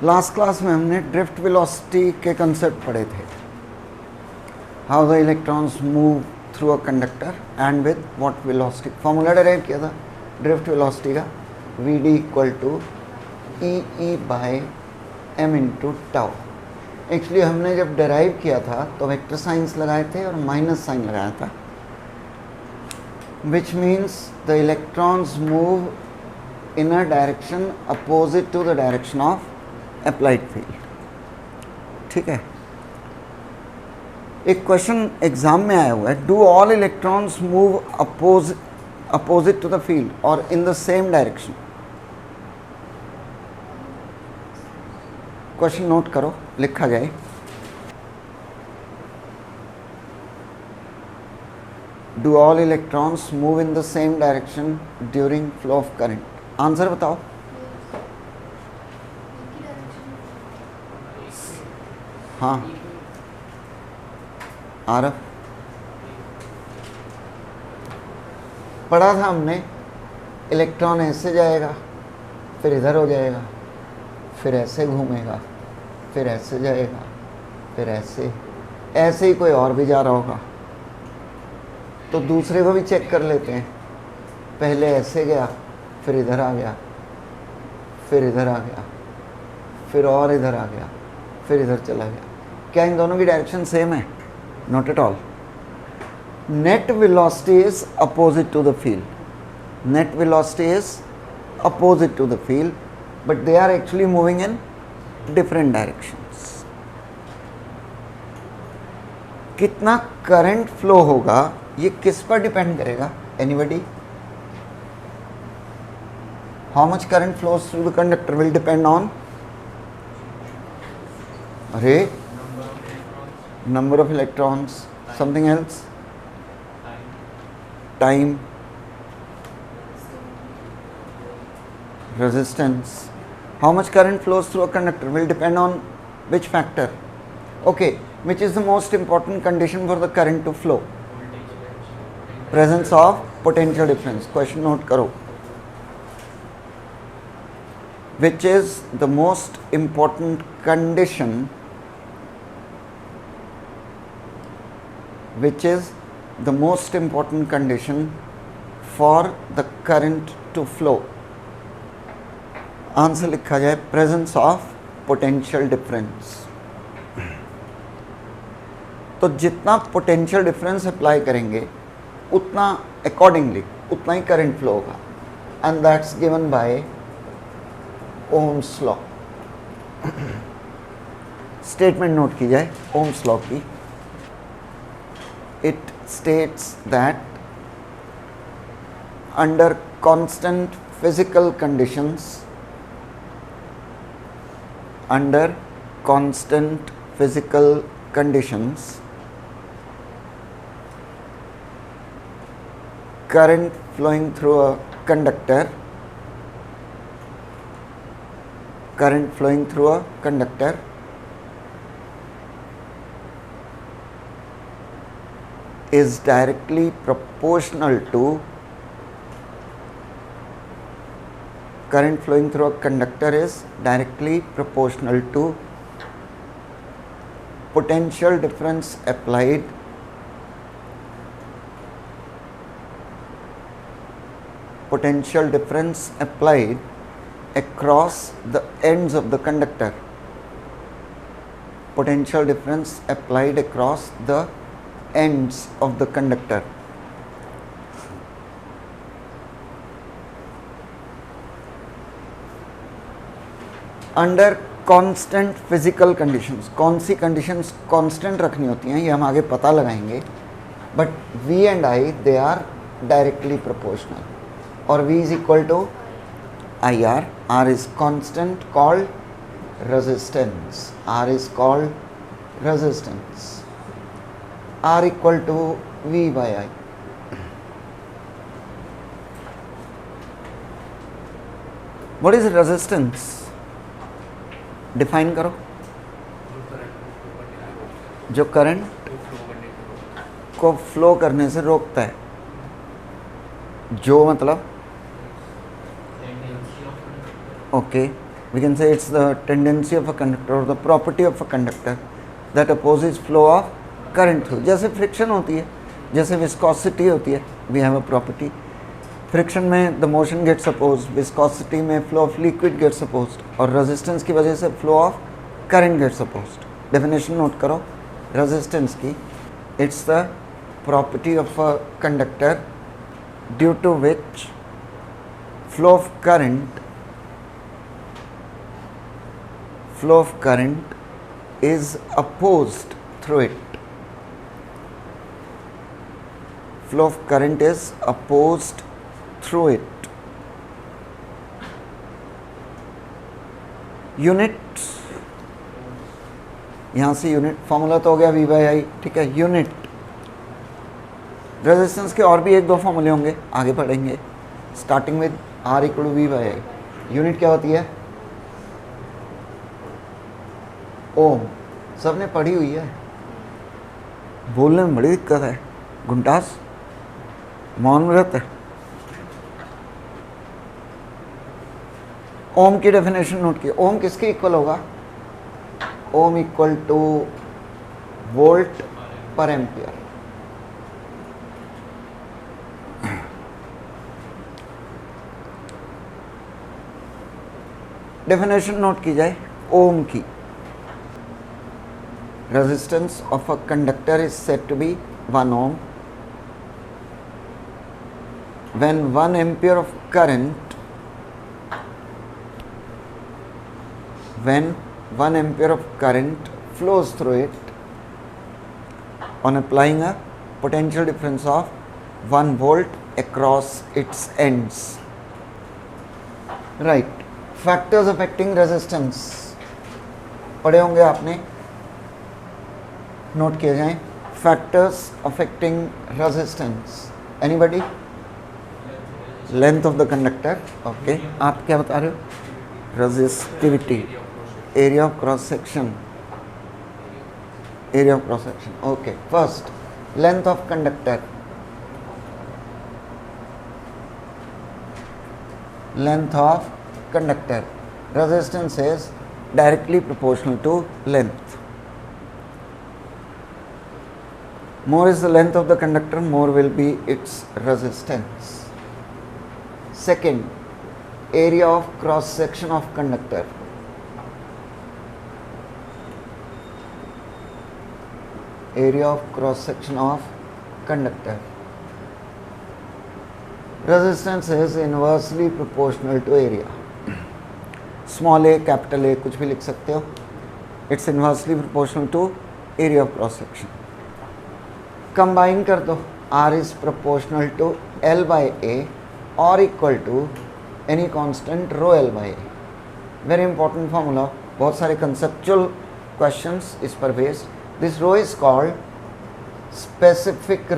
Last class में हमने drift velocity के कंसेप्ट पढ़े थे, how the electrons move through a conductor and with what velocity. Formula derive किया था ड्रिफ्ट वेलोसिटी का, V D equal to E by M into tau. Actually हमने जब डेराइव किया था तो वेक्टर साइंस लगाए थे और माइनस साइन लगाया था, which means the electrons move in a direction opposite to the direction of applied field। ठीक है, एक क्वेश्चन एग्जाम में आया हुआ है, do all electrons move opposite to the field और in the same direction. Question note करो, लिखा जाए, do all electrons move in the same direction during flow of current. Answer बताओ। हाँ आरफ, पढ़ा था हमने, इलेक्ट्रॉन ऐसे जाएगा, फिर इधर हो जाएगा, फिर ऐसे घूमेगा, फिर ऐसे जाएगा, फिर ऐसे, ऐसे ही कोई और भी जा रहा होगा तो दूसरे को भी चेक कर लेते हैं। पहले ऐसे गया, फिर इधर आ गया, फिर इधर आ गया, फिर और इधर आ गया, फिर इधर चला गया। क्या इन दोनों की डायरेक्शन सेम है? Not at all. Net velocity is opposite to the field. Net velocity is opposite to the field, but they are actually moving in different directions. कितना करंट फ्लो होगा ये किस पर डिपेंड करेगा? Anybody? How much current flows through the conductor will depend on number of electrons, something else, time, resistance. How much current flows through a conductor will depend on which factor? Okay, which is the most important condition for the current to flow? Presence of potential difference. Question note karo. Which is the most important condition, which is the most important condition for the current to flow? Answer लिखा जाए, presence of potential difference। तो जितना potential difference apply करेंगे उतना accordingly उतना ही current flow होगा, and that's given by Ohm's law. Statement note की जाए ओम्स लॉ की। It states that under constant physical conditions, under constant physical conditions, current flowing through a conductor, current flowing through a conductor is directly proportional to, current flowing through a conductor is directly proportional to potential difference applied across the ends of the conductor. Potential difference applied across the ends of the conductor. Under constant physical conditions, कौन सी conditions constant रखनी होती हैं ये हम आगे पता लगाएंगे, but V and I they are directly proportional, or V is equal to IR. R is constant called resistance. R is called resistance. R equal to V by I. What is resistance? Define करो। जो current को flow करने से रोकता है। जो मतलब okay we can say it's the tendency of a conductor or the property of a conductor that opposes flow of current through. जैसे फ्रिक्शन होती है, जैसे विस्कोसिटी होती है, we have a property. Friction में the motion gets opposed, viscosity में flow of liquid gets opposed, और resistance की वजह से flow of current gets opposed. Definition note करो रेजिस्टेंस की, it's the property of a conductor due to which flow of current is opposed through it. Flow of current is opposed through it. Unit, यहाँ से unit formula तो हो गया V/I, ठीक है. Unit resistance के और भी एक दो फॉर्मूले होंगे, आगे पढ़ेंगे. Starting with R = V/I. Unit क्या होती है? ओम. सबने पढ़ी हुई है, बोलने में बड़ी दिक्कत है. गुंटास मौन व्रत है. ओम की डेफिनेशन नोट की. ओम किसके इक्वल होगा? ओम इक्वल टू वोल्ट पर एम्पियर. डेफिनेशन नोट की जाए ओम की. Resistance of a conductor is said to be 1 ohm when 1 ampere of current flows through it on applying a potential difference of 1 volt across its ends. Right. Factors affecting resistance पढ़े होंगे आपने, note किए जाएं. Factors affecting resistance. Anybody? Length of the conductor. Okay, आप क्या बता रहे हो? Resistivity, area of cross section. Okay. First, length of conductor. Resistance is directly proportional to length. More is the length of the conductor, more will be its resistance. Second, area of cross section of conductor. Resistance is inversely proportional to area. Small a, capital A, कुछ भी लिख सकते हो. It's inversely proportional to area of cross section. Combine कर दो. R is proportional to L/A or equal to any constant rho L/A. Very important formula, बहुत सारे conceptual questions इस पर based. This rho is called specific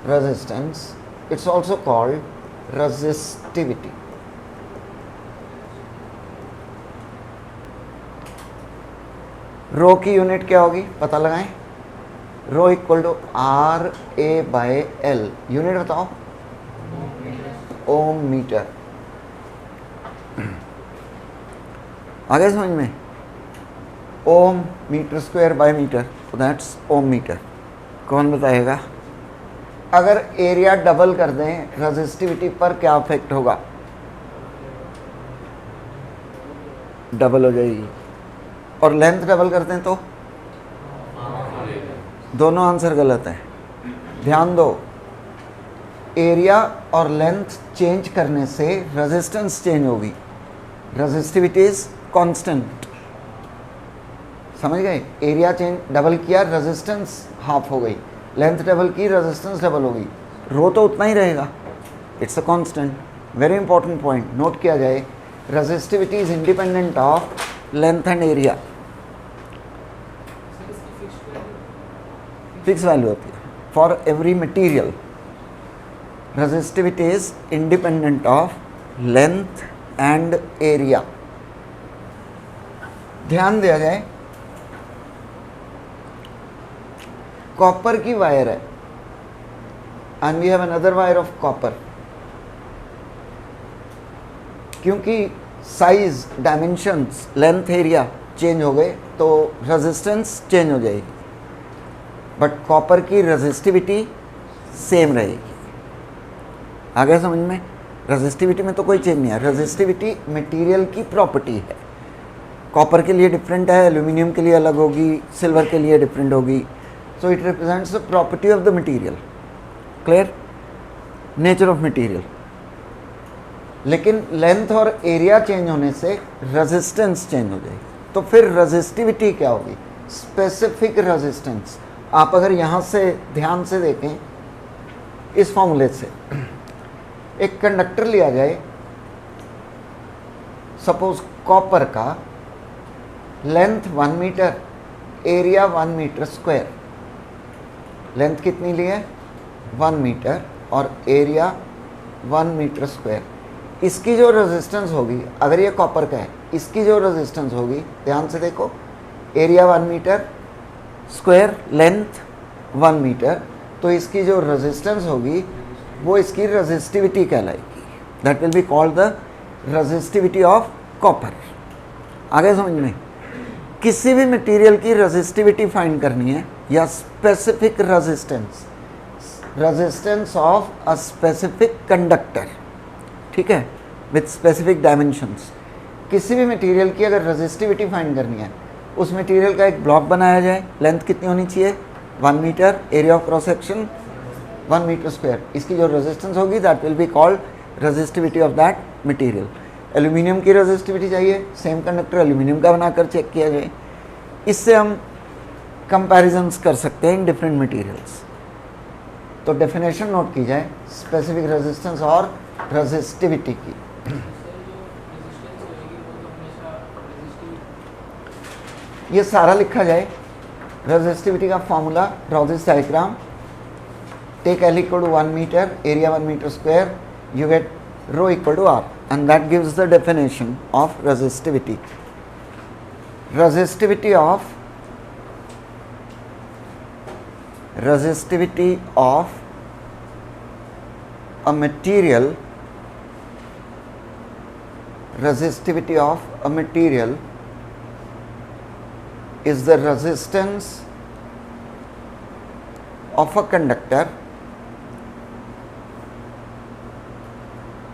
resistance. It's also called resistivity. Rho की unit क्या होगी पता लगाएं. रो इक्वल टू RA/L. यूनिट बताओ. Ohm meter. आगे समझ में? Ohm meter square by meter, तो दैट्स ओम मीटर. कौन बताएगा? अगर एरिया डबल कर दें रेजिस्टिविटी पर क्या इफेक्ट होगा? डबल हो जाएगी. और लेंथ डबल करते हैं तो दोनों आंसर गलत है. ध्यान दो, एरिया और लेंथ चेंज करने से रेजिस्टेंस चेंज होगी. Resistivity is constant. समझ गए? एरिया चेंज डबल किया, रेजिस्टेंस हाफ हो गई. लेंथ डबल की, रेजिस्टेंस डबल हो गई. रो तो उतना ही रहेगा. It's a constant. Very important point note किया जाए. Resistivity is independent of length and area. Fix value होती है for every material. Resistivity is independent of length and area. ध्यान दिया जाए, कॉपर की वायर है, and we have another wire of copper. क्योंकि size, dimensions, length, area change हो गए तो रेजिस्टेंस चेंज हो जाएगी, बट कॉपर की रेजिस्टिविटी सेम रहेगी। आ गया समझ में? रेजिस्टिविटी में तो कोई चेंज नहीं है। रेजिस्टिविटी मटेरियल की प्रॉपर्टी है। कॉपर के लिए डिफरेंट है, एल्यूमिनियम के लिए अलग होगी, सिल्वर के लिए डिफरेंट होगी। So it represents the property of the material. Clear? Nature of material. लेकिन लेंथ और एरिया चेंज होने से रेजिस्टेंस चेंज हो जाएगी। तो फिर रेजिस्टिविटी क्या होगी? Specific resistance. आप अगर यहाँ से ध्यान से देखें इस फॉर्मूले से, एक कंडक्टर लिया जाए, सपोज कॉपर का, length 1 meter, area 1 metre square. Length कितनी ली है? 1 मीटर और एरिया 1 मीटर स्क्वायर। इसकी जो रेजिस्टेंस होगी, अगर ये कॉपर का है, इसकी जो रेजिस्टेंस होगी, ध्यान से देखो, area 1 metre square, length 1 metre, तो इसकी जो रेजिस्टेंस होगी वो इसकी रेजिस्टिविटी कहलाएगी। That will be called the resistivity of copper. आगे समझ में? किसी भी मटेरियल की रेजिस्टिविटी फाइंड करनी है या specific resistance, resistance of a specific conductor, ठीक है, विथ स्पेसिफिक डायमेंशंस। किसी भी मटेरियल की अगर रेजिस्टिविटी फाइंड करनी है, उस मटेरियल का एक ब्लॉक बनाया जाए, लेंथ कितनी होनी चाहिए? 1 meter, area of cross section 1 metre square. इसकी जो रेजिस्टेंस होगी that will be called resistivity of that material. Aluminium की रेजिस्टिविटी चाहिए, सेम कंडक्टर एल्यूमिनियम का बनाकर चेक किया जाए। इससे हम कंपैरिजंस कर सकते हैं इन डिफरेंट मटेरियल्स। तो डेफिनेशन नोट की जाए स्पेसिफिक रेजिस्टेंस और रेजिस्टिविटी की। ये सारा लिखा जाए। रेजिस्टिविटी का formula, draw this diagram, take L equal to 1 meter, area 1 metre square, you get rho equal to R, and that gives the definition of resistivity. Resistivity of a material, resistivity of a material is the resistance of a conductor,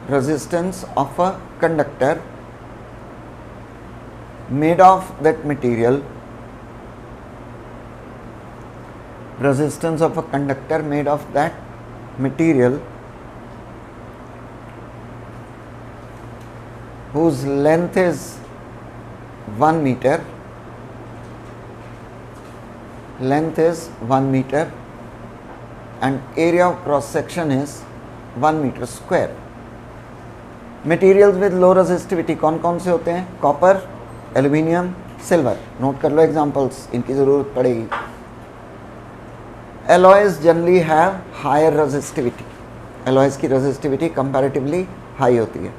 resistance of a conductor made of that material, resistance of a conductor made of that material whose length is 1 meter, length is 1 meter and area of cross section is 1 meter square. Materials with low resistivity कौन कौन से होते हैं? Copper, aluminium, silver. Note कर लो examples, इनकी ज़रूरत पड़ेगी। Alloys generally have higher resistivity. Alloys की रेजिस्टिविटी कंपैरेटिवली हाई होती है।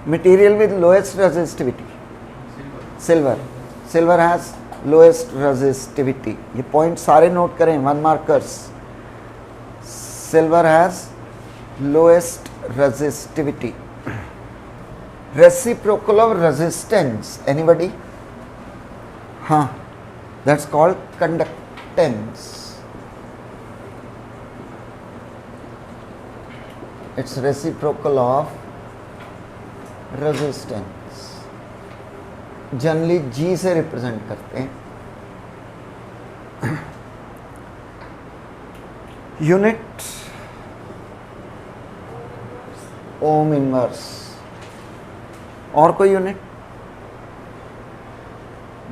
Material with lowest resistivity, silver. Silver has lowest resistivity. ये पॉइंट सारे नोट करें, 1 markers. Silver has lowest resistivity. Reciprocal of resistance, anybody? हाँ, that's called conductance. It's reciprocal of resistance. Generally G से represent करते हैं। Unit ohm inverse. और कोई unit?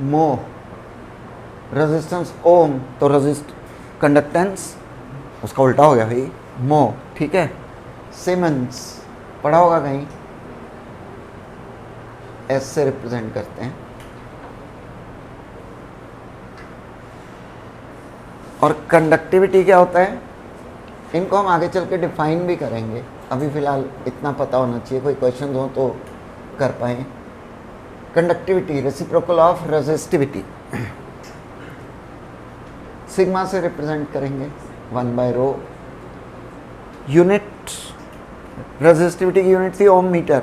मो। रेजिस्टेंस ओम तो रेजिस्ट, कंडक्टेंस उसका उल्टा हो गया भाई, मो, ठीक है। सीमेंस पढ़ा होगा कहीं, एस से रिप्रेजेंट करते हैं। और कंडक्टिविटी क्या होता है? इनको हम आगे चल के डिफाइन भी करेंगे, अभी फ़िलहाल इतना पता होना चाहिए, कोई क्वेश्चन हो तो कर पाएँ। Conductivity reciprocal of resistivity. Sigma से रिप्रेजेंट करेंगे 1/ρ। यूनिट रेजिस्टिविटी की यूनिट थी ओम मीटर,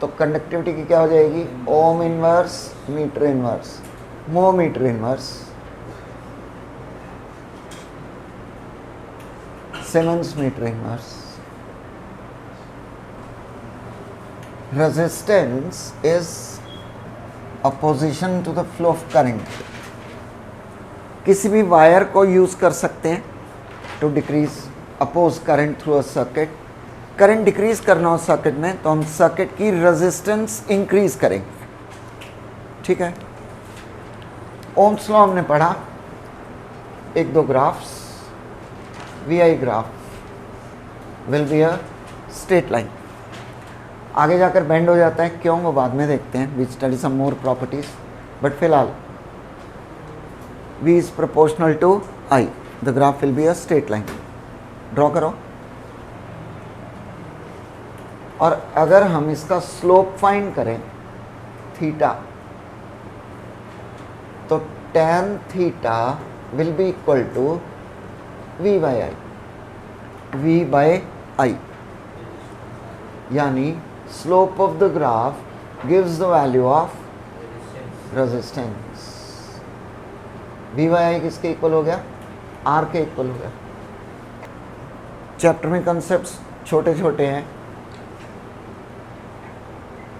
तो कंडक्टिविटी की क्या हो जाएगी? Ohm inverse meter inverse, mho meter inverse, Siemens meter inverse. Resistance is opposition to the flow of current. किसी भी वायर को यूज कर सकते हैं to decrease oppose current through a circuit. Current decrease करना हो सर्किट में तो हम सर्किट की रेजिस्टेंस इंक्रीज करेंगे, ठीक है। ओम्स लॉ हमने पढ़ा, एक दो graphs. VI graph will be a straight line, आगे जाकर बेंड हो जाता है, क्यों वो बाद में देखते हैं, we study some more properties, but फिलहाल V is proportional to I, the graph will be a straight line. Draw करो, और अगर हम इसका स्लोप फाइंड करें थीटा, तो tan theta will be equal to V by I, V by I, यानी slope of the graph gives the value of resistance. V by I किसके इक्वल हो गया? R के इक्वल हो गया। चैप्टर में कंसेप्ट्स छोटे छोटे हैं,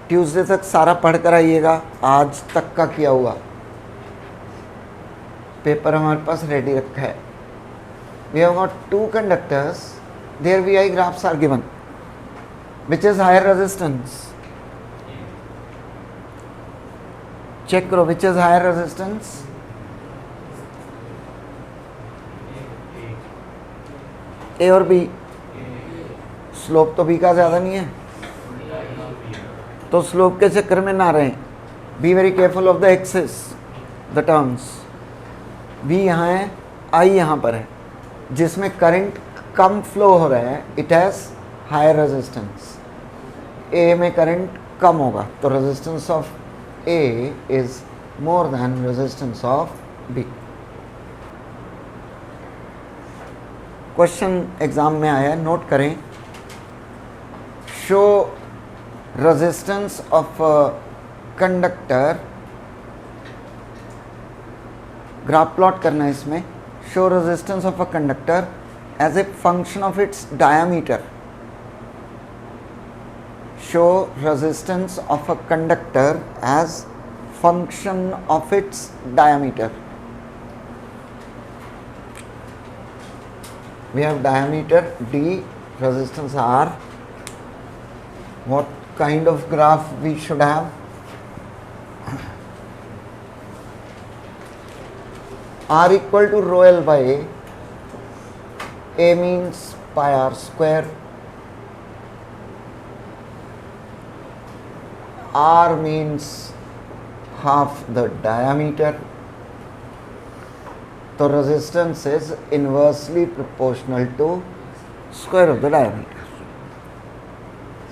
ट्यूसडे तक सारा पढ़ कर आइएगा, आज तक का किया हुआ पेपर हमारे पास रेडी रखा है। We have got two conductors, their VI graphs are given. Which is higher resistance? Check करो, which is higher resistance? A और B। स्लोप तो B का ज़्यादा नहीं है, तो स्लोप के चक्कर में ना रहें। Be very careful of the axis, the terms. B यहाँ है, I यहाँ पर है, जिसमें करंट कम फ्लो हो रहा है, it has higher resistance. A में करंट कम होगा, तो resistance of A is more than resistance of B. Question exam में आया है, नोट करें। Show resistance of conductor, graph plot करना है इसमें। Show resistance of a conductor as a function of its diameter. Show resistance of a conductor as function of its diameter. We have diameter D, resistance R. What kind of graph we should have? R equal to rho L by A. A means pi R square. R means half the diameter. So resistance is inversely proportional to square of the diameter.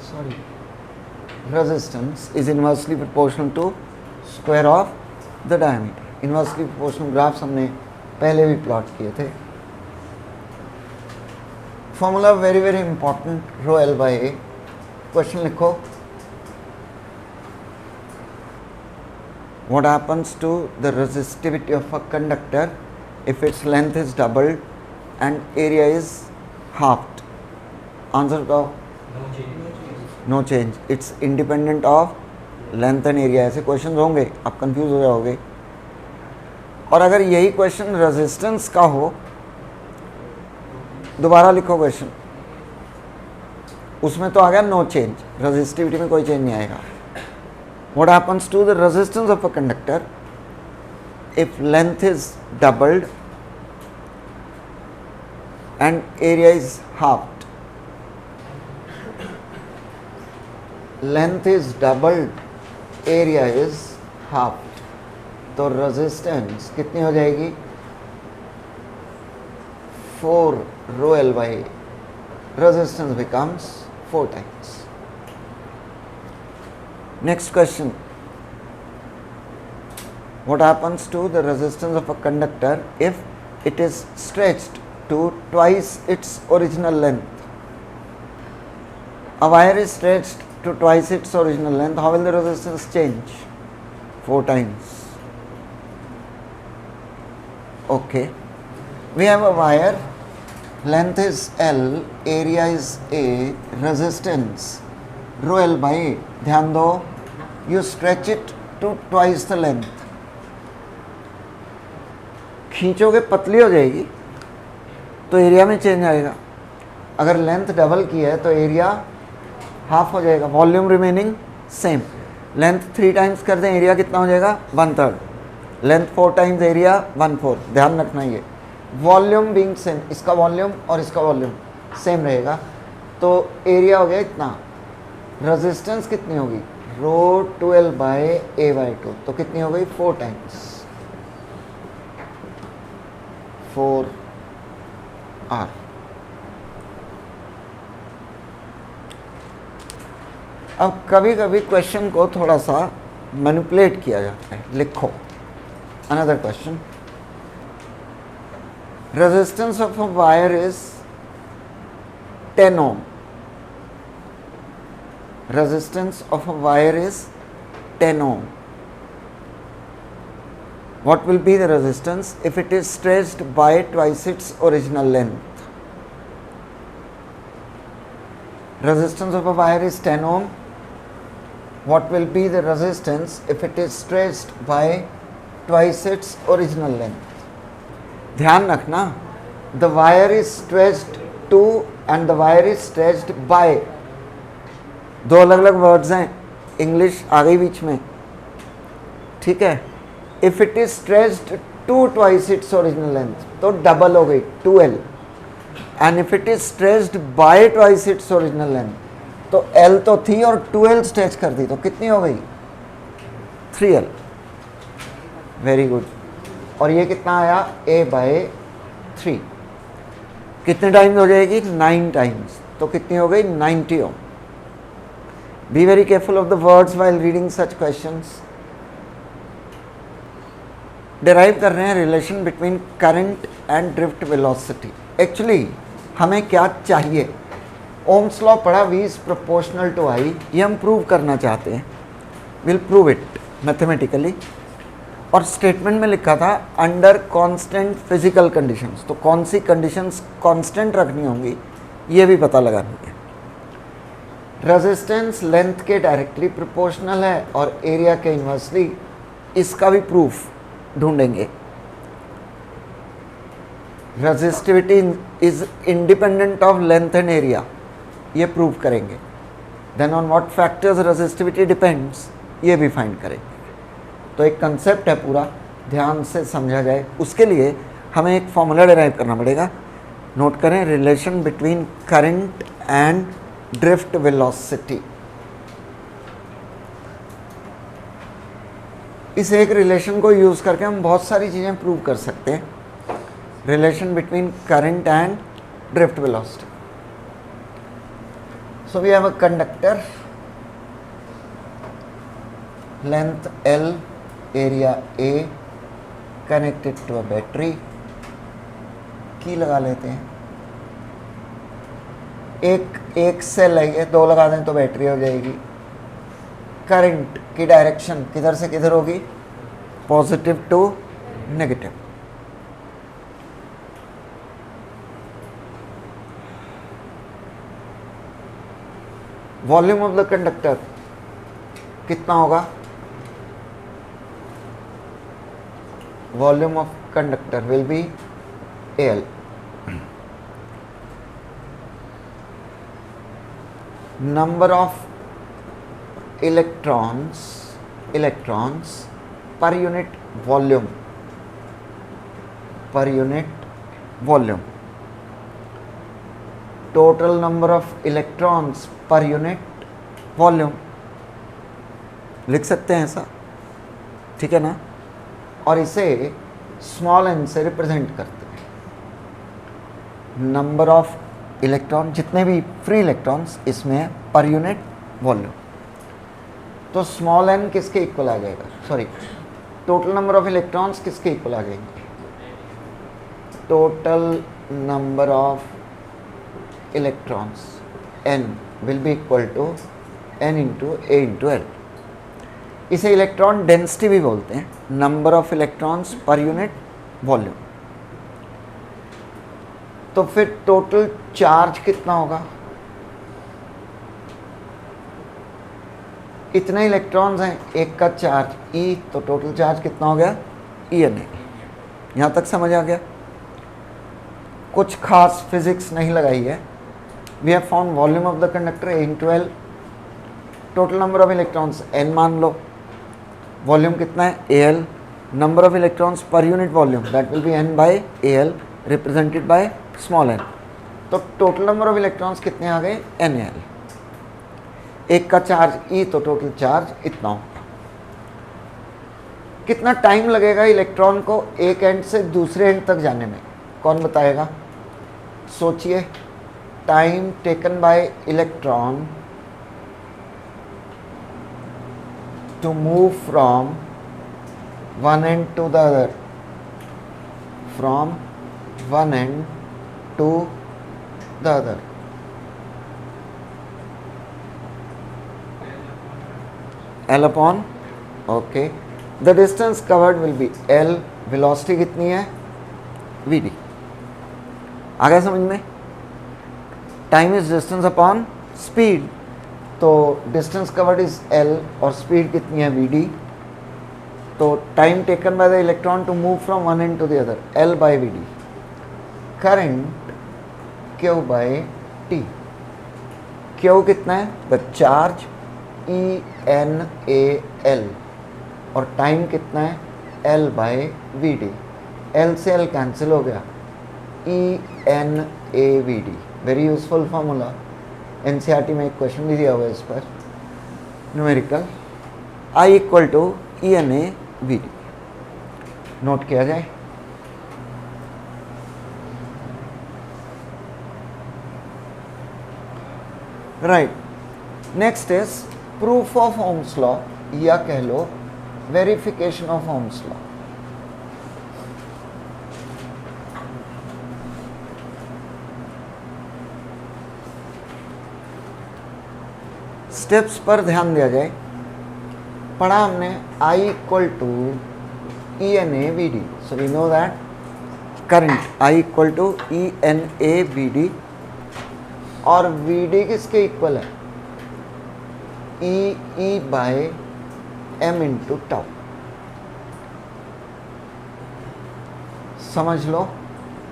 Sorry. Resistance is inversely proportional to square of the diameter. Inversely proportional graphs हमने पहले भी plot किए थे। Formula very very important, rho L by A. Question लिखो, what happens to the resistivity of a conductor if its length is doubled and area is halved? Answer बताओ। No change, it's independent of length and area. ऐसे question होंगे, आप confuse हो जाओगे। और अगर यही क्वेश्चन रेजिस्टेंस का हो, दोबारा लिखो क्वेश्चन, उसमें तो आ गया नो चेंज, रेजिस्टिविटी में कोई चेंज नहीं आएगा। What happens to the resistance of a conductor if length is doubled and area is halved? Length is doubled, area is halved, तो रेजिस्टेंस कितनी हो जाएगी? 4 rho L by A. Resistance becomes 4 times. Next question. What happens to the resistance of a conductor if it is stretched to twice its original length. A wire is stretched to twice its original length. How will the resistance change? 4 times. Okay. We have a wire. Length is L, area is A, resistance rho L by A. ध्यान दो, you stretch it to twice the length. खींचोगे पतली हो जाएगी तो area में change आएगा. अगर length double की है तो एरिया हाफ हो जाएगा. Volume remaining same. Length 3 times कर दें, एरिया कितना हो जाएगा? 1/3. Length 4 times, area 1/4. ध्यान रखना ये. वॉल्यूम बीइंग सेम, इसका वॉल्यूम और इसका वॉल्यूम सेम रहेगा तो एरिया हो गया इतना. रेजिस्टेंस कितनी होगी? रो 2L बाय A बाय 2. तो कितनी हो गई? 4 टाइम्स 4R. अब कभी कभी क्वेश्चन को थोड़ा सा मैनिपुलेट किया जाता है. लिखो another question. Resistance of a wire is 10 ohm. Resistance of a wire is 10 ohm. What will be the resistance if it is stretched by twice its original length? Resistance of a wire is 10 ohm. What will be the resistance if it is stretched by twice its original length? ध्यान रखना, the wire is stretched to and the wire is stretched by. दो अलग अलग words हैं. English आ गई बीच में, ठीक है. If it is stretched to twice its original length तो डबल हो गई 2L. And if it is stretched by twice its original length तो L तो थी और 2L स्ट्रेच कर दी तो कितनी हो गई? 3L. Very good. और ये कितना आया? A by 3. कितने टाइम्स हो जाएगी? 9 टाइम्स. तो कितनी हो गई? 90 ohm. Be very careful of the words while reading such questions. Derive कर रहे हैं relation between current and drift velocity. Actually हमें क्या चाहिए? ओम्स लॉ पढ़ा, V is proportional to I. ये हम प्रूव करना चाहते हैं. Will prove it mathematically. और स्टेटमेंट में लिखा था अंडर कांस्टेंट फिजिकल कंडीशंस. तो कौन सी कंडीशंस कांस्टेंट रखनी होंगी ये भी पता लगानी है. रेजिस्टेंस लेंथ के डायरेक्टली प्रोपोर्शनल है और एरिया के इन्वर्सली. इसका भी प्रूफ ढूंढेंगे. Resistivity is independent of length and area, ये प्रूव करेंगे. Then on what factors resistivity depends, ये भी फाइंड करेंगे. तो एक कंसेप्ट है पूरा, ध्यान से समझा जाए. उसके लिए हमें एक फॉर्मूला डिराइव करना पड़ेगा. नोट करें, relation between current and drift velocity. इस एक रिलेशन को यूज करके हम बहुत सारी चीजें प्रूव कर सकते हैं. Relation between current and drift velocity. So we have a conductor, length L, area A, connected to a battery. Key लगा लेते हैं. एक सेल है, 2 लगा दें तो बैटरी हो जाएगी. करंट की डायरेक्शन किधर से किधर होगी? Positive to negative. Volume of the conductor कितना होगा? Volume of conductor will be AL. Number of electrons per unit volume. Total number of electrons per unit volume. लिख सकते हैं ऐसा, ठीक है ना. और इसे स्मॉल n से रिप्रेजेंट करते हैं. नंबर ऑफ इलेक्ट्रॉन, जितने भी फ्री इलेक्ट्रॉन्स इसमें पर यूनिट वॉल्यूम. तो स्मॉल n किसके इक्वल आ जाएगा? Sorry, total number of electrons किसके इक्वल आ जाएंगे? total number of electrons n will be equal to n into a into l. इसे इलेक्ट्रॉन डेंसिटी भी बोलते हैं, number of electrons per unit volume. तो फिर टोटल चार्ज कितना होगा? इतने इलेक्ट्रॉन्स हैं, एक का चार्ज E, तो टोटल चार्ज कितना हो गया? ENA। यहाँ तक समझ आ गया? कुछ खास फिजिक्स नहीं लगाई है। We have found volume of the conductor A into L, total number of electrons N मान लो, वॉल्यूम कितना है AL, number of electrons per unit volume that will be N by AL represented by small n। तो total number of electrons कितने आ गए? NAL। एक का चार्ज E, तो टोटल चार्ज इतना होगा। कितना टाइम लगेगा इलेक्ट्रॉन को एक एंड से दूसरे एंड तक जाने में? कौन बताएगा? सोचिए, time taken bye electron to move from one end to the other, from one end to the other. L upon, okay. The distance covered will be L, velocity कितनी है? VD। आ गया समझ में? Time is distance upon speed, तो distance covered is L और speed कितनी है? VD। तो time taken by the electron to move from one end to the other, L by VD। Current Q by T। Q कितना है? The charge ENAL, और time कितना है? L by VD। L से L cancel हो गया, ENAVD। Very useful formula, NCERT में एक क्वेश्चन भी दिया हुआ है इस पर, numerical. I equal to ENAVD, note किया जाए। Right, next is proof of Ohm's law, या कह लो verification of Ohm's law. Steps पर ध्यान दिया जाए। पढ़ा हमने I equal to ENAVD, so we know that current I equal to ENAVD, और VD किसके इक्वल है? E by M into tau. समझ लो,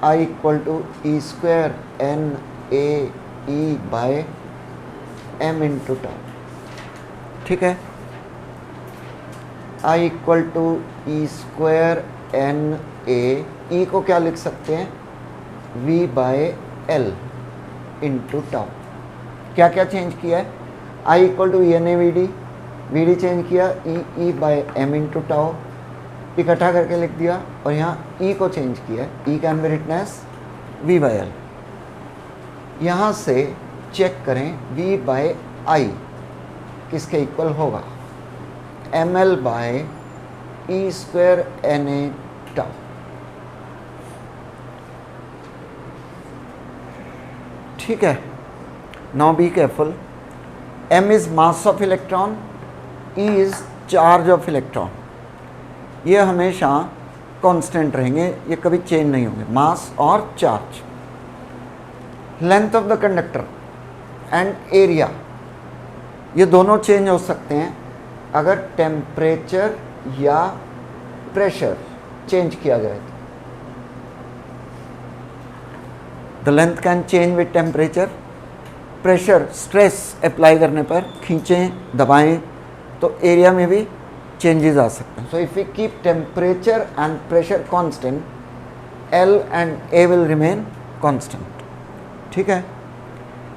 I equal to E square NAE by M into tau. ठीक है, I equal to E square NA, E को क्या लिख सकते हैं? V by L into tau. क्या क्या चेंज किया है? I equal to ENAVD, VD change किया E by M into tau, इकट्ठा करके लिख दिया, और यहाँ E को चेंज किया, E can be written as V by L। यहाँ से चेक करें V बाय I किसके इक्वल होगा? ML by E square NA tau. ठीक है, now be careful. M is mass of electron, E is charge of electron. ये हमेशा कांस्टेंट रहेंगे, ये कभी चेंज नहीं होंगे, मास और charge. Length of the conductor and area, ये दोनों चेंज हो सकते हैं अगर टेम्परेचर या प्रेशर चेंज किया जाए तो। The length can change with temperature, pressure stress apply करने पर, खींचें दबाएं तो एरिया में भी चेंजेस आ सकते हैं। So if we keep temperature and pressure constant, L and A will remain constant. ठीक है,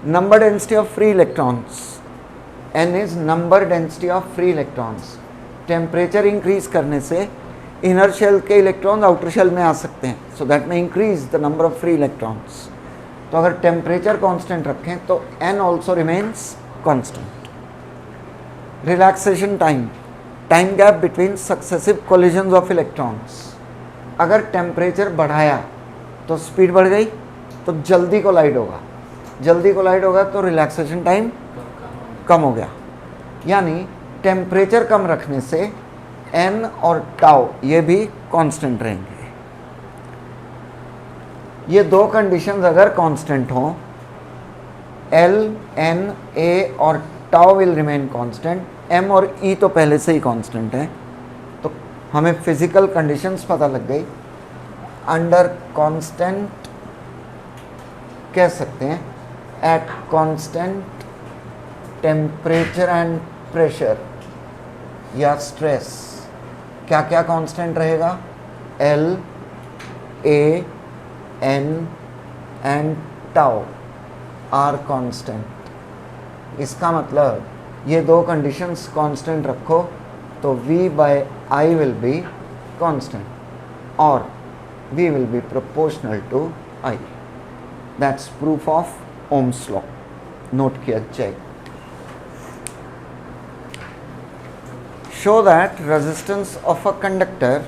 number density of free electrons, N is number density of free electrons। Temperature increase करने से इनर शेल के electrons outer shell में आ सकते हैं, so that में increase the number of free electrons. तो अगर टेम्परेचर कांस्टेंट रखें तो N also remains constant. Relaxation time, time gap between successive collisions of electrons. अगर टेम्परेचर बढ़ाया तो स्पीड बढ़ गई तो जल्दी कोलाइड होगा, जल्दी कोलाइड होगा तो रिलैक्सेशन टाइम कम हो गया। यानी टेम्परेचर कम रखने से n और टाउ ये भी कांस्टेंट रहेंगे। ये दो कंडीशंस अगर कांस्टेंट हों, L, N, A और tau will remain constant, M और E तो पहले से ही कांस्टेंट है, तो हमें फिजिकल कंडीशंस पता लग गई। अंडर कांस्टेंट कह सकते हैं at constant temperature and pressure या स्ट्रेस क्या क्या कांस्टेंट रहेगा? L, A, N and tau are constant. इसका मतलब ये दो कंडीशंस कांस्टेंट रखो तो V by I will be constant और V will be proportional to I. That's proof of Ohm's law. Note किया जाए। Show that resistance of a conductor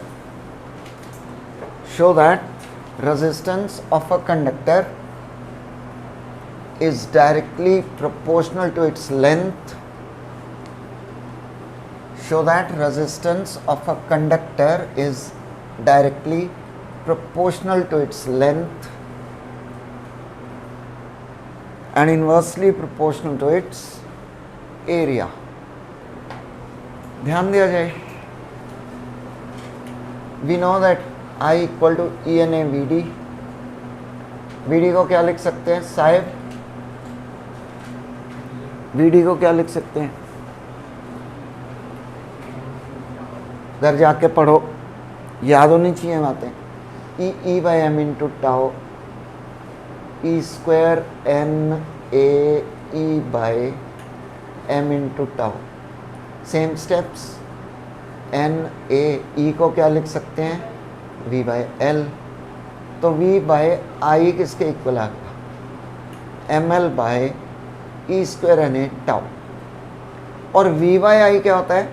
is directly proportional to its length. Show that resistance of a conductor is directly proportional to its length and inversely proportional to its area. ध्यान दिया जाए। We know that I equal to ENA VD. VD को क्या लिख सकते हैं साहब? VD को क्या लिख सकते हैं? घर जाके पढ़ो, याद होनी चाहिए बातें। E by M into tau, E square N A E by M into tau. Same steps, N A E को क्या लिख सकते हैं? V by L। तो V by I किसके इक्वल आ गया? ML by E square N A tau। और V by I क्या होता है?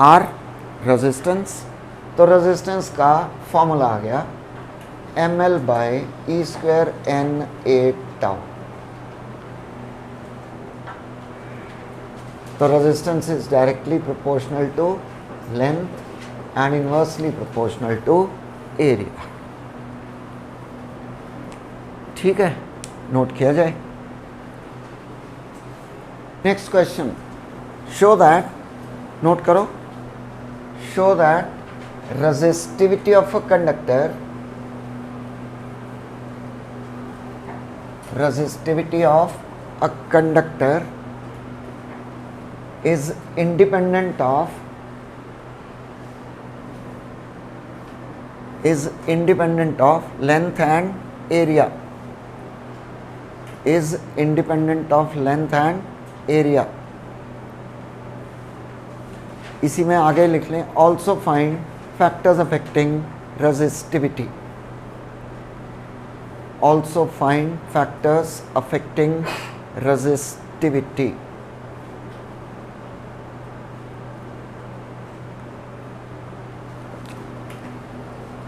R resistance. तो रेजिस्टेंस का फॉर्मूला आ गया ML by E square N A tau. तो resistance is directly proportional to length and inversely proportional to area. ठीक है, नोट किया जाए। Next question, show that, note करो, show that resistivity of a conductor, resistivity of a conductor is independent of length and area, is independent of length and area। इसी में आगे लिख लें, also find factors affecting resistivity, also find factors affecting resistivity।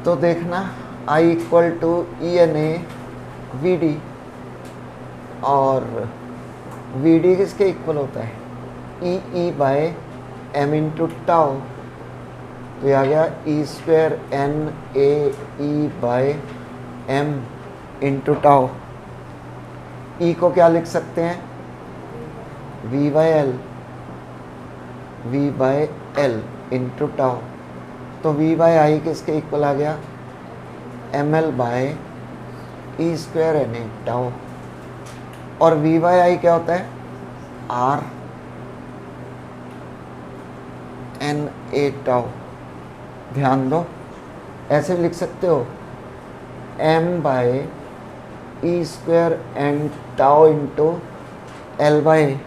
तो देखना I equal to ENA VD, और VD किसके equal होता है? EE by M into tau. तो ये आ गया E square N A E by M into tau. E को क्या लिख सकते हैं? V by L into tau. तो वी बाय आई किसके इक्वल आ गया? M L by E square N A tau. और वी बाय आई क्या होता है? R N A tau. ध्यान दो, ऐसे लिख सकते हो m by E square N tau into L by,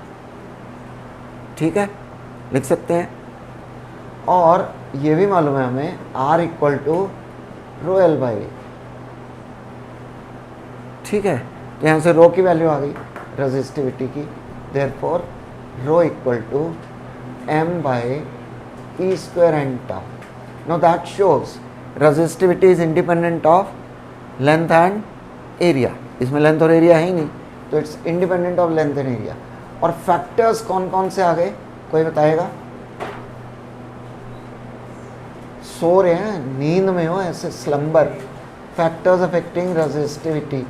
ठीक है, लिख सकते हैं। और ये भी मालूम है हमें r equal to rho L by, ठीक है। तो यहाँ से रो की वैल्यू आ गई रेजिस्टिविटी की, therefore rho equal to m by E square N tau. Now that shows resistivity is independent of length and area, इसमें लेंथ और एरिया है ही नहीं, तो it's independent of length and area. और फैक्टर्स कौन कौन से आ गए, कोई बताएगा? सो रहे हैं, नींद में हो ऐसे, स्लम्बर। फैक्टर्स अफेक्टिंग रेजिस्टिविटी,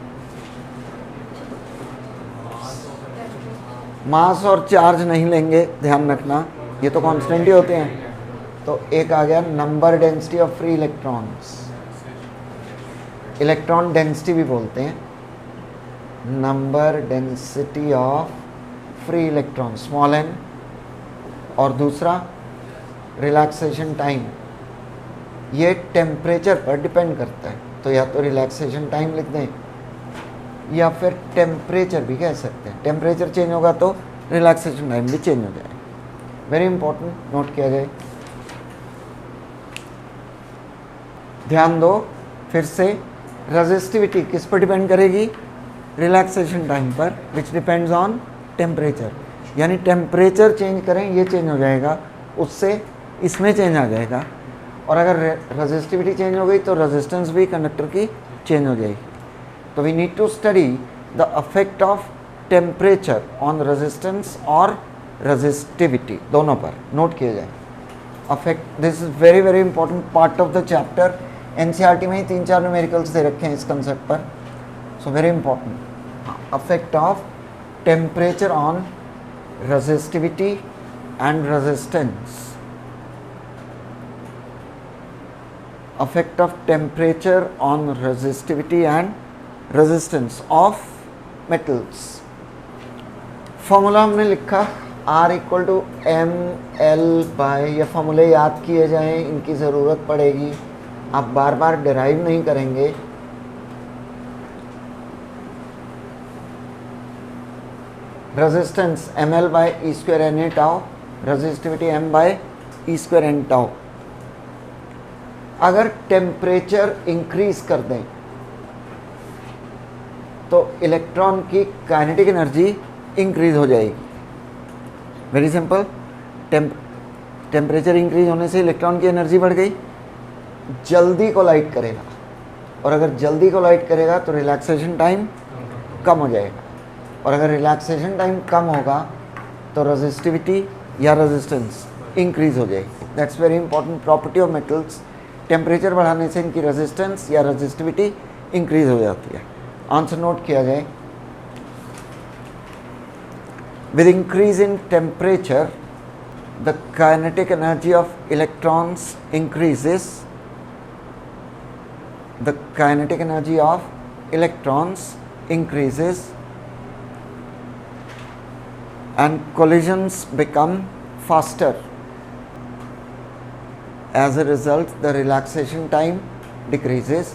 मास और चार्ज नहीं लेंगे, ध्यान रखना, ये तो कांस्टेंट ही होते हैं। तो एक आ गया number density of free electrons, electron density भी बोलते हैं, number density of free electron small N. और दूसरा रिलैक्सेशन टाइम, ये टेम्परेचर पर डिपेंड करता है, तो या तो रिलैक्सेशन टाइम लिख दें या फिर टेम्परेचर भी कह सकते हैं। टेम्परेचर चेंज होगा तो रिलैक्सेशन टाइम भी चेंज हो जाएगा। वेरी इंपॉर्टेंट, नोट किया जाए। ध्यान दो फिर से, रेजिस्टिविटी किस पर डिपेंड करेगी? रिलैक्सेशन टाइम पर, विच डिपेंड्स ऑन टेम्परेचर। यानी टेम्परेचर चेंज करें ये चेंज हो जाएगा, उससे इसमें चेंज आ जाएगा। और अगर रेजिस्टिविटी चेंज हो गई तो रेजिस्टेंस भी कंडक्टर की चेंज हो जाएगी। तो we need to study the effect of temperature on resistance और रेजिस्टिविटी, दोनों पर नोट किया जाए। Effect, this is very very important part of the chapter. NCERT में ही 3-4 न्यूमेरिकल्स दे रखे हैं इस कंसेप्ट पर, so very important. Affect of temperature on resistivity and resistance, effect of temperature on resistivity and resistance of metals। Formula हमने लिखा R equal to ml/, ये फॉर्मूले याद किए जाएं, इनकी ज़रूरत पड़ेगी, आप बार बार डिराइव नहीं करेंगे। Resistance ml/e²na tau, resistivity m/e²n tau. अगर टेम्परेचर इंक्रीज कर दें तो इलेक्ट्रॉन की काइनेटिक एनर्जी इंक्रीज हो जाएगी। वेरी सिंपल, टेम्परेचर इंक्रीज होने से इलेक्ट्रॉन की एनर्जी बढ़ गई, जल्दी कोलाइड करेगा, और अगर जल्दी कोलाइड करेगा तो रिलैक्सेशन टाइम कम हो जाएगा, और अगर रिलैक्सेशन टाइम कम होगा तो रेजिस्टिविटी या रेजिस्टेंस इंक्रीज हो जाएगी। That's very important property of metals. Temperature बढ़ाने से इनकी रेजिस्टेंस या रेजिस्टिविटी इंक्रीज हो जाती है। आंसर नोट किया जाए। With increase in temperature the kinetic energy of electrons increases, the kinetic energy of electrons increases and collisions become faster. As a result, the relaxation time decreases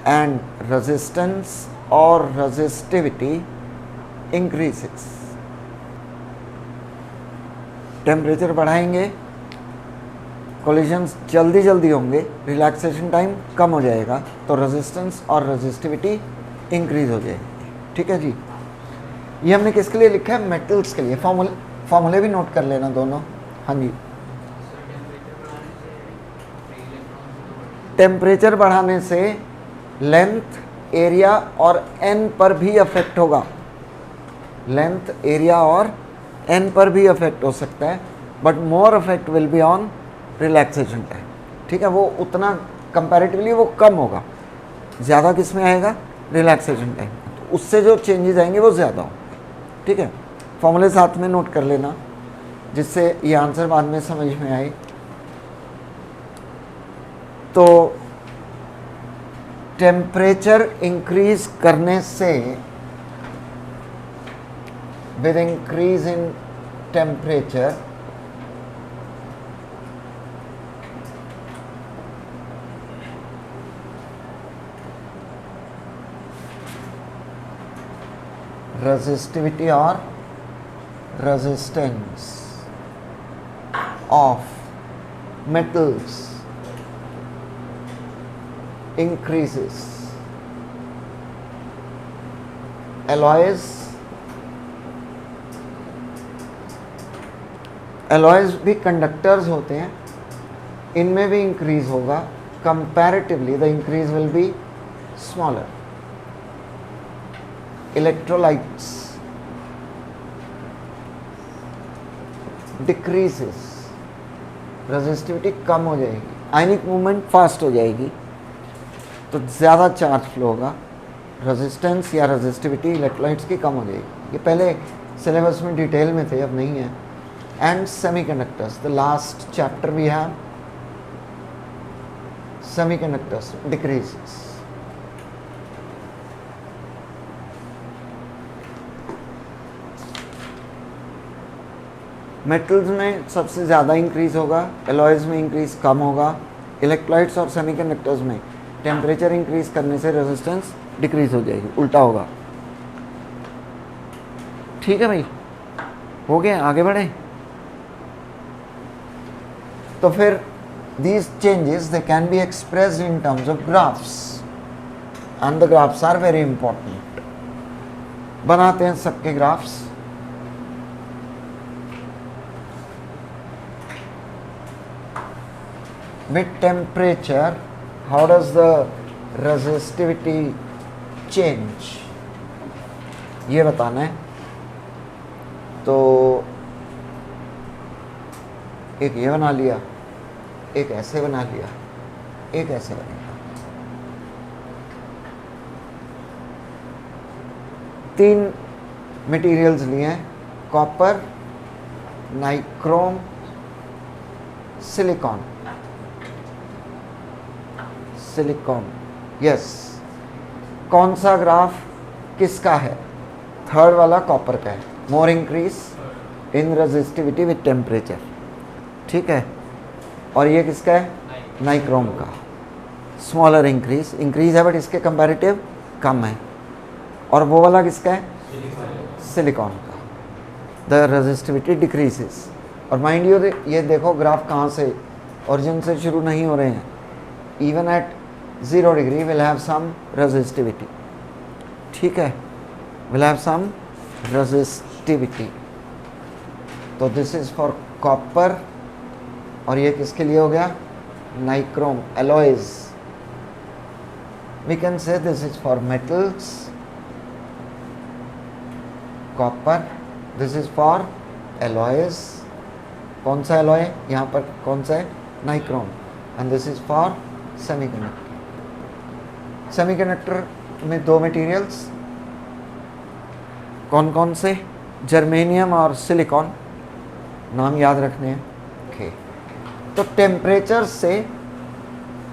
and resistance or resistivity increases. Temperature बढ़ाएंगे, collisions जल्दी जल्दी होंगे, relaxation time कम हो जाएगा, तो resistance और resistivity increase हो जाएगी। ठीक है जी, ये हमने किसके लिए लिखा है? मेटल्स के लिए। फॉर्मूले भी नोट कर लेना दोनों। हाँ जी, टेम्परेचर बढ़ाने से लेंथ, एरिया और एन पर भी अफेक्ट होगा। लेंथ, एरिया और एन पर भी अफेक्ट हो सकता है, but more affect will be on relaxation time. ठीक है, वो उतना कंपैरेटिवली वो कम होगा, ज़्यादा किस में आएगा? Relaxation time. तो उससे जो चेंजेस आएंगे वो ज़्यादा होंगे। ठीक है, फॉर्मूले साथ में नोट कर लेना जिससे ये आंसर बाद में समझ में आए। तो टेम्परेचर इंक्रीज करने से, with increase in temperature resistivity or resistance of metals increases. Alloys भी कंडक्टर्स होते हैं, इनमें भी इंक्रीज होगा comparatively the increase will be smaller. Electrolytes decreases, resistivity कम हो जाएगी, आयनिक मूवमेंट फास्ट हो जाएगी, तो ज़्यादा चार्ज फ्लो होगा, रेजिस्टेंस या रेजिस्टिविटी इलेक्ट्रोलाइट्स की कम हो जाएगी। ये पहले सिलेबस में डिटेल में थे, अब नहीं है। And semiconductors, the last chapter we have, semiconductors decreases. Metals में सबसे ज़्यादा इंक्रीज होगा, एलॉयज में इंक्रीज कम होगा, इलेक्ट्रोलाइट्स और सेमीकंडक्टर्स में टेम्परेचर इंक्रीज करने से रेजिस्टेंस डिक्रीज हो जाएगी, उल्टा होगा। ठीक है भाई, हो गया, आगे बढ़े। तो फिर these changes they can be expressed in terms of graphs and the graphs are very important. बनाते हैं सबके graphs. With temperature, how does the resistivity change? ये बताना है। तो एक ये बना लिया, एक ऐसे बना लिया, एक ऐसे बनेगा। 3 मटेरियल्स लिए हैं, copper, nichrome, silicon. Silicon, yes. कौन सा ग्राफ किसका है? थर्ड वाला कॉपर का है। मोर increase in resistivity with temperature, ठीक है। और ये किसका है? नाइक्रोम का। स्मॉलर इंक्रीज, इंक्रीज है बट इसके कंपैरेटिव कम है। और वो वाला किसका है? सिलिकॉन का। The resistivity decreases. और माइंड यू, ये देखो ग्राफ कहाँ से, ओरिजिन से शुरू नहीं हो रहे हैं। Even at 0 degree will have some resistivity, ठीक है, विल हैव सम रेजिस्टिविटी। तो दिस इज फॉर कॉपर, और ये किसके लिए हो गया? Nichrome, alloys. We can say this is for metals, copper, this is for alloys. कौन सा एलॉय? यहाँ पर कौन सा है? Nichrome. And this is for semiconductor. Semiconductor में 2 मटेरियल्स, कौन कौन से? जर्मेनियम और सिलिकॉन, नाम याद रखने हैं। ओके, तो टेम्परेचर से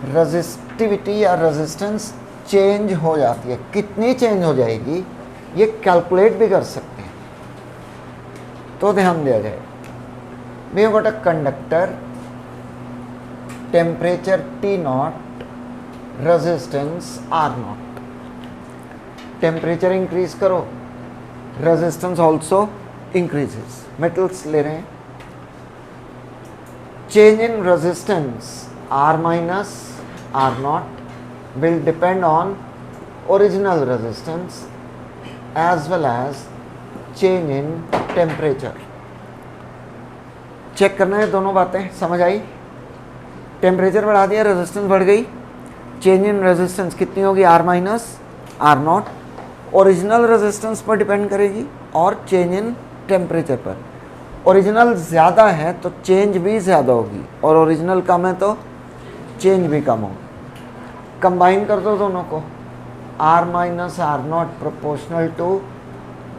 रेजिस्टिविटी या रेजिस्टेंस चेंज हो जाती है। कितनी चेंज हो जाएगी ये कैलकुलेट भी कर सकते हैं, तो ध्यान दिया जाए। We have got a conductor, temperature T0, resistance R0। Temperature increase करो, रेजिस्टेंस ऑल्सो इंक्रीजेस। मेटल्स ले रहे हैं। Change in resistance R minus R0 will depend on original resistance as well as change in temperature. Check करना है दोनों बातें, समझ आई? Temperature बढ़ा दिया, रेजिस्टेंस बढ़ गई। चेंज इन रेजिस्टेंस कितनी होगी? R minus R0। Original resistance पर डिपेंड करेगी और चेंज इन टेम्परेचर पर। ओरिजिनल ज़्यादा है तो चेंज भी ज़्यादा होगी, और ओरिजिनल कम है तो चेंज भी कम होगी। कंबाइन कर दो दोनों को, R minus R0 proportional to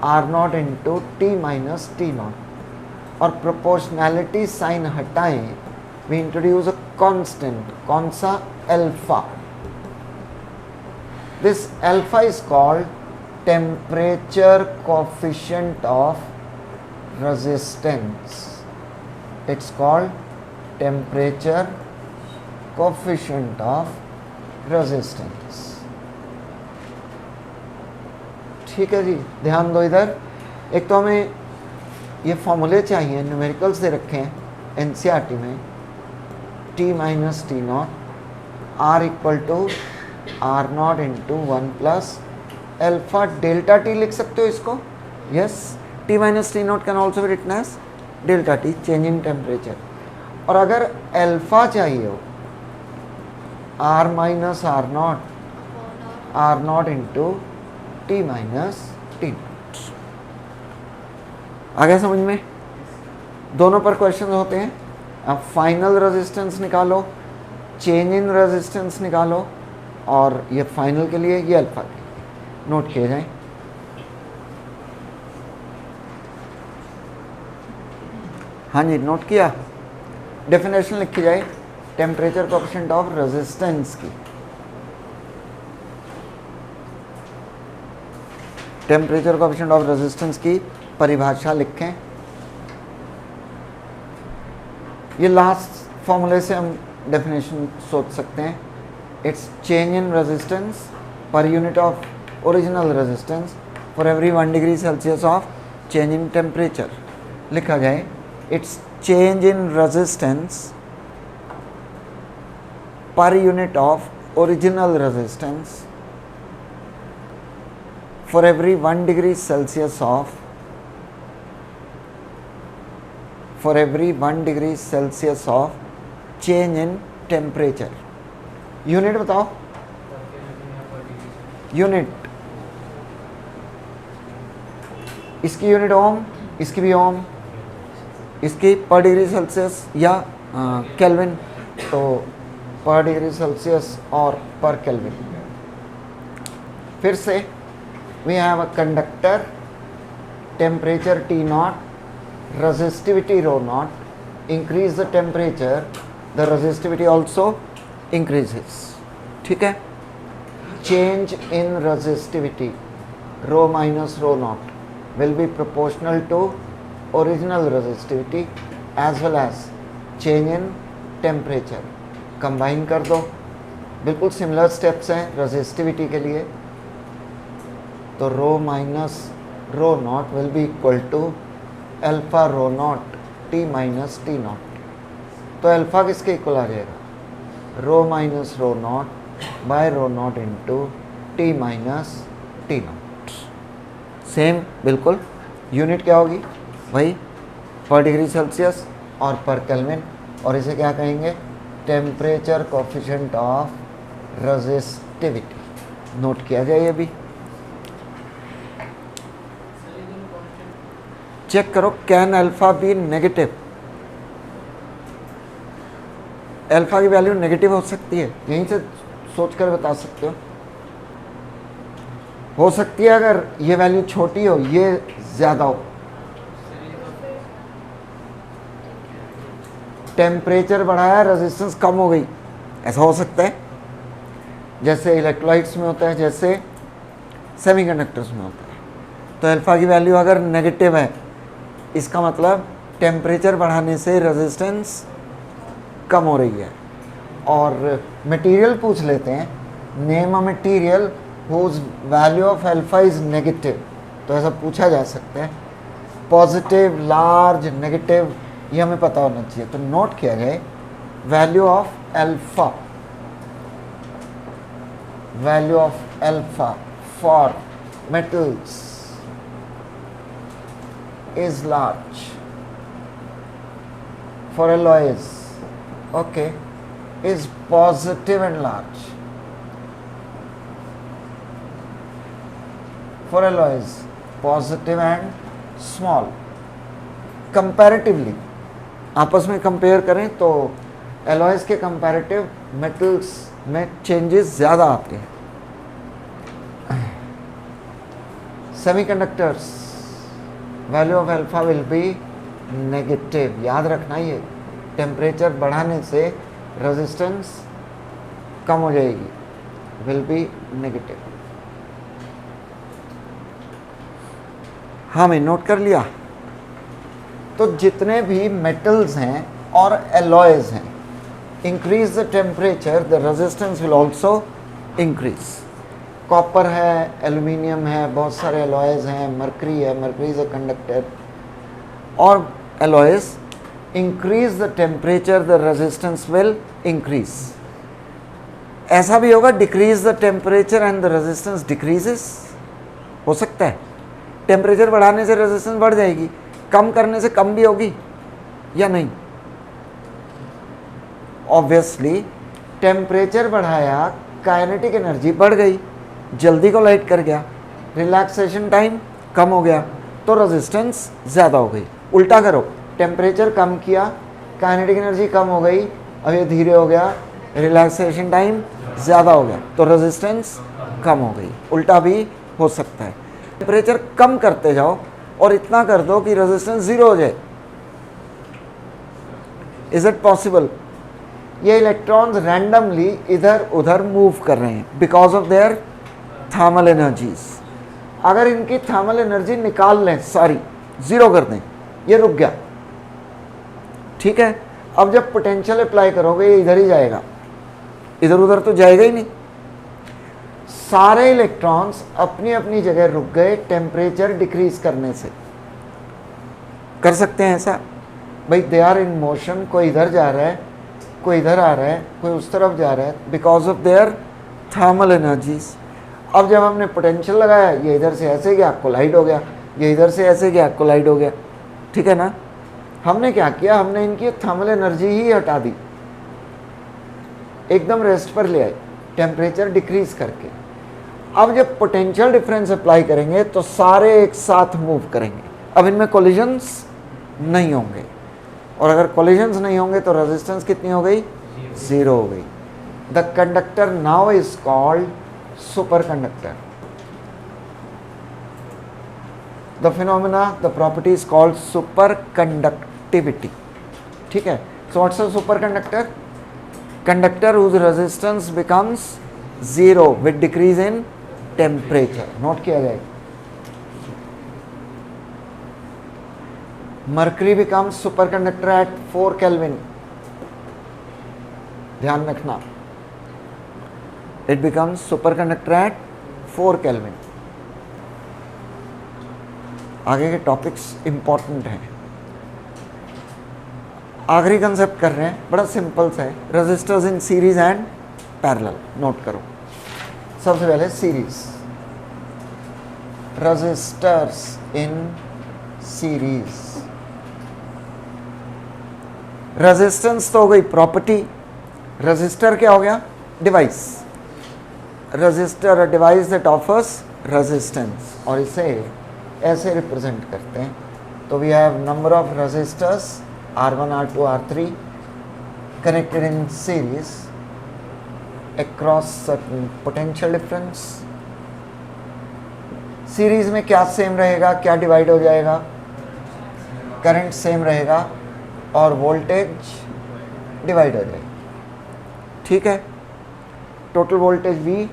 R0 into T minus T0। और प्रोपोर्शनैलिटी साइन हटाएं, वी इंट्रोड्यूस अ कांस्टेंट। कौन सा? Alpha. This alpha is called temperature coefficient of resistance. It's called temperature coefficient of resistance. ठीक है जी, ध्यान दो इधर। एक तो हमें ये फॉर्मूले चाहिए, न्यूमेरिकल्स दे रखे हैं एनसीईआरटी में। T minus T0, R equal to R0 into 1 plus alpha delta T। लिख सकते हो इसको? Yes. T minus T0 can also be written as delta T, change in temperature. और अगर अल्फा चाहिए हो R minus R not, R not into T minus T not. आ गया समझ में? दोनों पर क्वेश्चन होते हैं। अब फाइनल रेजिस्टेंस निकालो, चेंज इन रेजिस्टेंस निकालो, और ये फाइनल के लिए, ये अल्फा के लिए नोट किए जाएं। हाँ जी, नोट किया। डेफिनेशन लिखी जाए टेम्परेचर कोएफिशिएंट ऑफ रेजिस्टेंस की। टेम्परेचर कोएफिशिएंट ऑफ रेजिस्टेंस की परिभाषा लिखें। ये लास्ट फॉर्मूले से हम डेफिनेशन सोच सकते हैं। It's change in resistance per unit of original resistance for every 1 degree Celsius of change in temperature. लिखा जाए it's change in resistance per unit of original resistance for every 1 degree Celsius of change in temperature। Unit बताओ, unit, इसकी unit ओम, इसकी भी ओम, इसकी पर degree Celsius या kelvin, तो पर डिग्री सेल्सियस और पर केल्विन। फिर से we have a conductor, temperature T naught, resistivity rho naught, increase the temperature, the resistivity also increases। ठीक है? Change in resistivity rho minus rho naught will be proportional to original resistivity as well as change in temperature। Combine कर दो, बिल्कुल similar steps हैं resistivity के लिए। तो rho minus rho not will be equal to alpha rho not T minus T not. तो alpha किसके equal आ जाएगा? Rho minus rho not by rho not into T minus T not. Same बिल्कुल। Unit क्या होगी? वही पर degree Celsius और पर केल्विन, और इसे क्या कहेंगे? Temperature coefficient of resistivity. Note किया जाए। अभी चेक करो, can alpha be negative? Alpha की वैल्यू नेगेटिव हो सकती है, यहीं से सोचकर बता सकते हो सकती है अगर ये वैल्यू छोटी हो, ये ज़्यादा हो। टेम्परेचर बढ़ाया, रेजिस्टेंस कम हो गई, ऐसा हो सकता है। जैसे इलेक्ट्रोलाइट्स में होता है, जैसे सेमीकंडक्टर्स में होता है। तो अल्फा की वैल्यू अगर नेगेटिव है, इसका मतलब टेम्परेचर बढ़ाने से रेजिस्टेंस कम हो रही है। और मटेरियल पूछ लेते हैं, name a material whose value of alpha is negative, तो ऐसा पूछा जा सकता है। पॉजिटिव, लार्ज, नेगेटिव, ये हमें पता होना चाहिए। तो नोट किया जाए value of alpha, value of alpha for metals is large, for alloys okay is positive and large, for alloys positive and small। comparatively आपस में कंपेयर करें तो alloys के कंपैरेटिव मेटल्स में चेंजेस ज़्यादा आते हैं। Semiconductors value of alpha will be negative. याद रखना, ये टेम्परेचर बढ़ाने से रेजिस्टेंस कम हो जाएगी, विल बी नेगेटिव। हाँ, मैं नोट कर लिया। तो जितने भी मेटल्स हैं और एलॉयज हैं, increase the temperature the resistance will also increase. Copper है, एल्यूमिनियम है, बहुत सारे एलॉयज हैं, मरकरी है, मरकरी इज अ कंडक्टर, और alloys increase the temperature the resistance will increase. ऐसा भी होगा decrease the temperature and the resistance decreases, हो सकता है। टेम्परेचर बढ़ाने से रेजिस्टेंस बढ़ जाएगी, कम करने से कम भी होगी या नहीं? ऑब्वियसली टेम्परेचर बढ़ाया, काइनेटिक एनर्जी बढ़ गई, जल्दी को लाइट कर गया, रिलैक्सेशन टाइम कम हो गया, तो रेजिस्टेंस ज़्यादा हो गई। उल्टा करो, टेम्परेचर कम किया, काइनेटिक एनर्जी कम हो गई, अब ये धीरे हो गया, रिलैक्सेशन टाइम ज़्यादा हो गया, तो रेजिस्टेंस कम हो गई। उल्टा भी हो सकता है। टेम्परेचर कम करते जाओ और इतना कर दो कि रेजिस्टेंस ज़ीरो हो जाए। Is it possible? ये इलेक्ट्रॉन्स रैंडमली इधर उधर मूव कर रहे हैं because of their thermal energies. अगर इनकी थर्मल एनर्जी निकाल लें, सारी ज़ीरो कर दें, ये रुक गया, ठीक है। अब जब पोटेंशियल अप्लाई करोगे ये इधर ही जाएगा, इधर उधर तो जाएगा ही नहीं। सारे इलेक्ट्रॉन्स अपनी अपनी जगह रुक गए टेम्परेचर डिक्रीज करने से। कर सकते हैं ऐसा? भाई दे आर इन मोशन, कोई इधर जा रहा है, कोई इधर आ रहा है, कोई उस तरफ जा रहा है, because of their thermal energies. अब जब हमने पोटेंशियल लगाया, ये इधर से ऐसे गया, कोलाइड हो गया, ये इधर से ऐसे गया, कोलाइड हो गया, ठीक है ना। हमने क्या किया, हमने इनकी थर्मल एनर्जी ही हटा दी, एकदम रेस्ट पर ले आए टेम्परेचर डिक्रीज करके। अब जब पोटेंशियल डिफरेंस अप्लाई करेंगे तो सारे एक साथ मूव करेंगे। अब इनमें कोलिजन्स नहीं होंगे, और अगर कोलिजन्स नहीं होंगे तो रेजिस्टेंस कितनी हो गई? ज़ीरो हो गई। The conductor now is called super conductor. The phenomena, the property is called super conductivity, ठीक है। So what's a super conductor? Conductor whose resistance becomes zero with decrease in temperature। Note किया जाए। Mercury becomes superconductor at 4 Kelvin। ध्यान रखना, it becomes superconductor at 4 Kelvin। आगे के topics important हैं। आखिरी कंसेप्ट कर रहे हैं, बड़ा सिंपल सा है, resistors in series and parallel. Note करो, सबसे पहले series, resistors in series. Resistance तो हो गई प्रॉपर्टी, रेजिस्टर क्या हो गया? Device. Resistor a device that offers resistance, और इसे ऐसे रिप्रेजेंट करते हैं। तो we have number of resistors R1, R2, R3 connected in series across certain potential difference। Series में क्या सेम रहेगा, क्या डिवाइड हो जाएगा? करंट सेम रहेगा और वोल्टेज डिवाइड हो जाएगा, ठीक है। Total voltage V,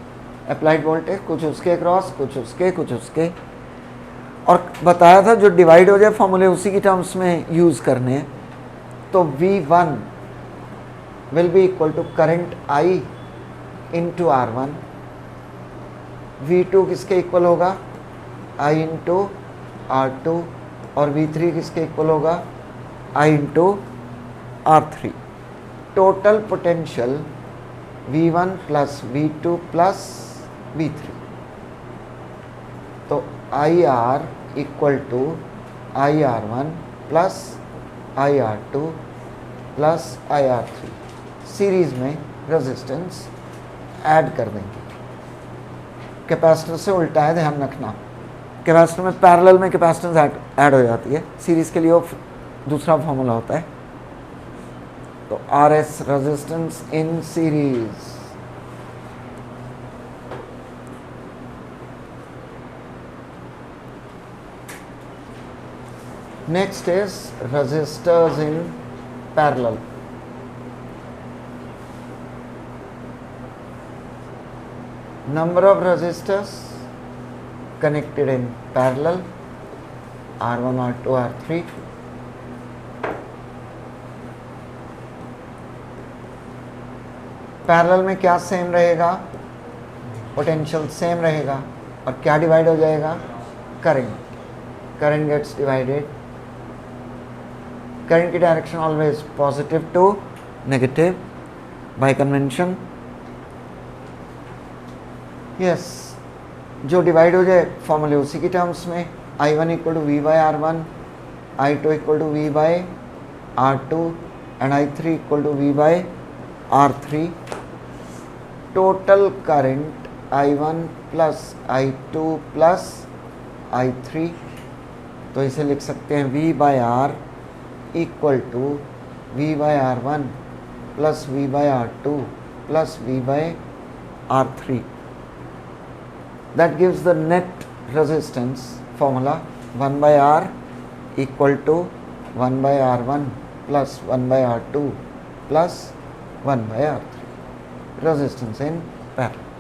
applied voltage कुछ उसके अक्रॉस, कुछ उसके, कुछ उसके। और बताया था जो डिवाइड हो जाए फॉर्मूले उसी की टर्म्स में यूज़ करने हैं। तो V1 will be equal to current I into R1। V2 किसके इक्वल होगा? I into R2। और V3 किसके इक्वल होगा? I into R3। Total potential V1 plus V2 plus V3। तो IR equal to IR1 plus IR2 plus IR3। Series में resistance add कर देंगे। कैपेसिटर से उल्टा है, ध्यान रखना। कैपेसिटर में पैरेलल में कैपेसिटेंस ऐड हो जाती है, सीरीज के लिए वो दूसरा फॉर्मूला होता है। तो RS resistance in series. Next is resistors in parallel। Number of resistors connected in parallel R1, R2, R3। Parallel में क्या सेम रहेगा? पोटेंशियल सेम रहेगा। और क्या डिवाइड हो जाएगा? Current. Current gets divided. Current की direction always positive to negative by convention. Yes, जो डिवाइड हो जाए फॉर्मूले उसी की टर्म्स में। I1 equal to V by R1, I2 equal to V by R2 and I3 equal to V by R3। total current I1 plus I2 plus I3, तो इसे लिख सकते हैं V by R equal to V by R1 plus V by R2 plus V by R3. That gives the net resistance formula 1 by R equal to 1 by R1 plus 1 by R2 plus 1 by R3. Resistance in parallel.